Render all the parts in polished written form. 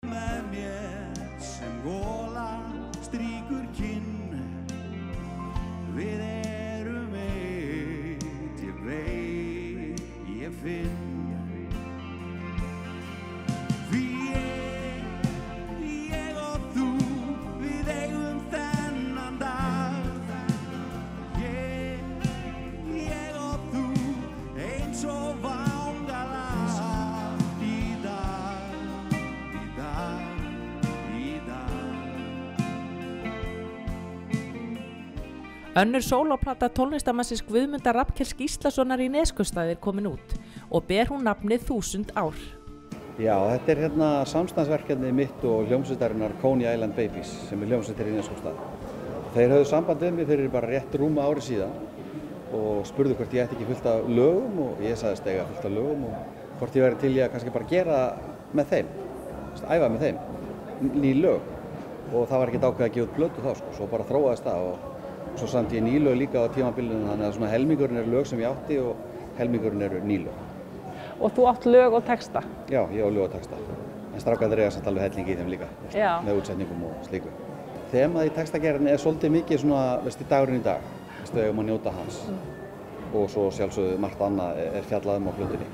Með mér sem gola strýkur kinn, við erum eitt, ég veit, ég finn. Því ég og þú, við eigum þennan dag. Ég og þú, eins og vangalag. Í dag, í dag, í dag. Önnur sólóplata tónlistarmannsins Guðmundar Rafnkels Gíslasonar í Neskaupstað er komin út og ber hún nafnið 1000 ár. Já, þetta er hérna samstarfsverkefni mitt og hljómsveitarinnar Coney Island Babies sem er hljómsveitir í Neskaupstað. Þeir höfðu samband við mig fyrir bara rétt rúma ári síðan og spurðu hvort ég ætti ekki fullt af lögum og ég sagðist eiga fullt af lögum og hvort ég væri til í að kannski bara gera með þeim, æfa með þeim, ný lög og það var ekkert ákveðið að gefa út plötu þá sko, svo bara þróaðist það og svo samt ég ný lög líka á tímabilinu þannig að svona helmingurinn eru lög sem ég átti og helmingurinn eru ný lög. Og þú átt lög og texta? Já, ég á lög og texta. En strákarnir eiga samt alveg helling í þeim líka, með útsetningum og slíku. Þemað í textagerðinni er svolítið mikið svona, veistu, dagurinn í dag, veistu, eigum að njóta hans. Og svo sjálfsögðu margt annað er fjallað á plötunni.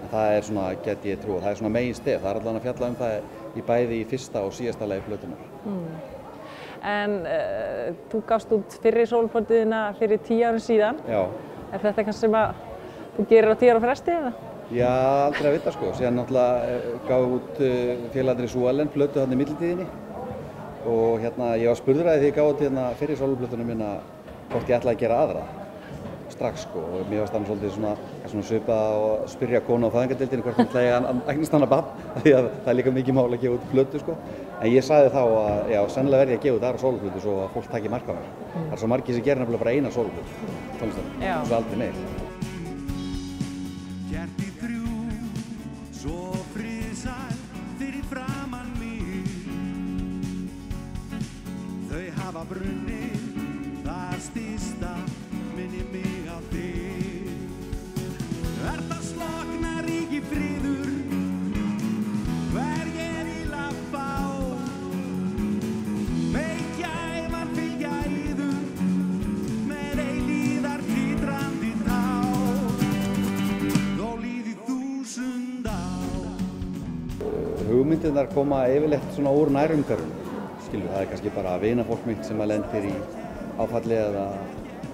En það er svona, get ég trú, það er svona megin stef, það er allan að fjalla það í bæði í fyrsta og síðasta lagi plötunnar. En þú gafst út fyrri sólóplötuna fyrir 10 árum síðan. Já. Er þetta kannski sem að þú gerir á 10 ára fresti eða? Já, aldrei að vita sko. Síðan náttúrulega gaf út félagarnir Súalen plötu þarna í millitíðinni og hérna ég var spurður að því ég gaf út hérna fyrir sólóplötuna mína hvort ég ætlaði að gera aðra strax sko og mér varst þannig svolítið svona svipað og spyrja konu á fæðingardeildinni hvort hún ætlaði að eignast hana barn því að það er líka mikið mál að gefa út plötu sko en ég sagði þá að já, sennilega verði ég að gefa út aðra sólóplötu svo að fólk taki mark á mér. Það er svo margir sem gerir nefnilega bara eina sólóplötu tónlistarmenn, svo aldrei meir. Hjartið þrjú, svo friðsæl fyrir framan mig. Þau hafa brunnið, það stysta minni mig á þig. Það sloknar ríki friður, hver ég vil að fá. Með gæfan fylgja yður, með eilíðar titrandi tá. Þó líði 1000 ár. Hugmyndirnar koma yfirleitt svona úr nærumhverfinu. Skilur, það er kannski bara vinafólk mitt sem að lendir í áfalli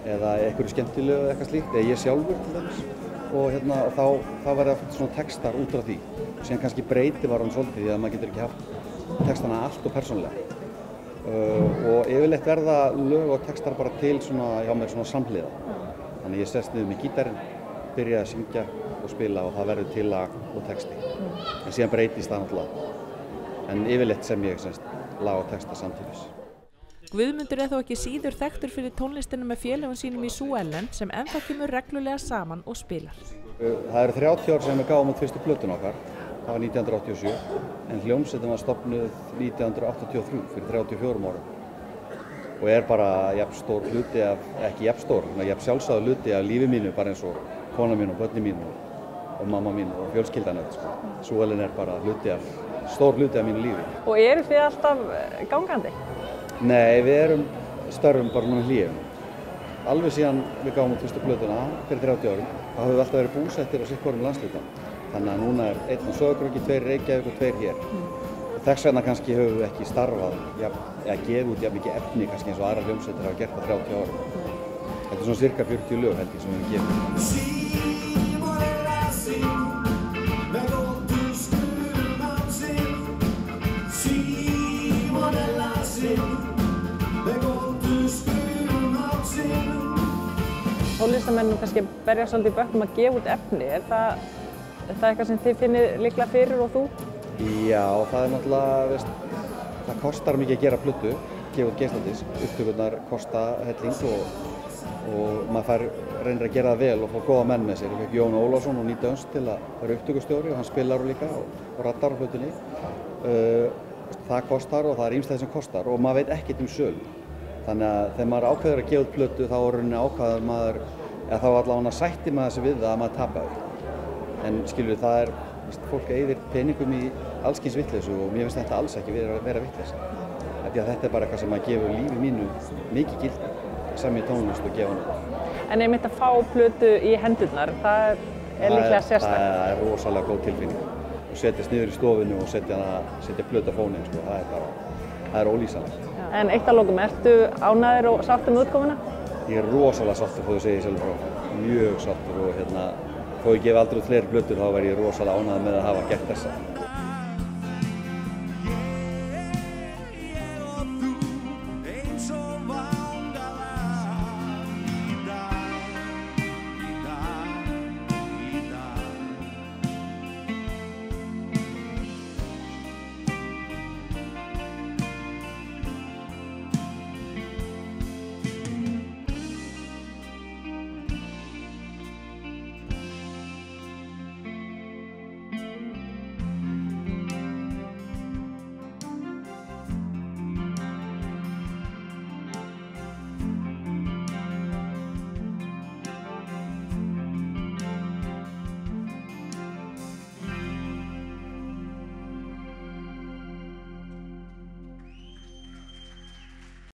eða einhverju skemmtilegu eða eitthvað slíkt, eða ég sjálfur til dæmis. Og þá var það svona textar út frá því. Síðan kannski breyti var hann svolítið því að maður getur ekki haft textana allt og persónulega. Og yfirleitt verða lög og textar bara til svona, hjá mér svona samhliða. Þannig ég sest niður með gítarinn, byrja að syngja og spila og það verður til lag og texti. En síðan breytist það náttúrulega. En yfirleitt sem ég lag og texta samtímis. Guðmundur er þó ekki síður þekktur fyrir tónlistina með félögum sínum í Súelen sem ennþá kemur reglulega saman og spilar. Það eru 30 ár sem við gáum út fyrstu plötuna okkar, það var 1987, en hljómsveitin var stofnuð 1983 fyrir 34 árum. Og er bara jafn stór hluti af, ekki jafn stór, jafn sjálfsagður hluti af lífi mínu, bara eins og kona mín og börni mín og mamma mín og fjölskyldan öll. Súelen er bara stór hluti af mínu lífi. Og eru þið alltaf gangandi? Nei, við störfum bara núna hlýjum. Alveg síðan við gáum út fyrstu plötuna fyrir 30 árum, þá höfum við alltaf verið búsettir á sitthvorum landshluta. Þannig að núna er 1 á Sauðárkróki, 2 í Reykjavík og 2 hér. Þess vegna kannski höfum við ekki starfað eða gefið út jafn mikið efni kannski eins og aðrar hljómsveitir hafa gert á 30 árum. Þetta er svona cirka 40 lög held ég sem við gefum. Tónlistarmenn kannski berja svolítið í bökkum að gefa út efni. Er það eitthvað sem þið finnið líklega fyrir og þú? Já, það er náttúrulega, það kostar mikið að gera plötu, gefa út geisladisk. Upptökurnar kosta helling og maður reynir að gera það vel og fá góða menn með sér. Ég fekk Jón Ólafsson og Nýta Önst til að vera upptökustjóri og hann spilar líka og rattar á plötunni. Það kostar og það er ýmislegt sem kostar og maður veit ekkert sölu. Þannig að þegar maður ákveður að gefa út plötu þá er rauninni ákveður maður, eða þá allavega sættir maður sig við það að maður tapaði. En skilur það fólk eyðir peningum í allskyns vitleysu og mér finnst þetta alls ekki vera vitleysa. Því að þetta bara eitthvað sem að gefur lífi mínu mikið gildi, semja tónlist og gefa hana. En einmitt að fá plötu í hendurnar, það líklega sérstakt. Það rosalega góð tilfinning. Og setjast niður í stofinu og setja plötu á fóninn, sko. Það ólýsanlegt. En eitt að lokum, ertu ánægður og sáttur með útkomuna? Ég rosalega sáttur, þó ég segi sjálfur frá. Mjög sáttur og þó ég gef aldrei út fleiri plötur, þá verð ég rosalega ánægður með að hafa gert þessa.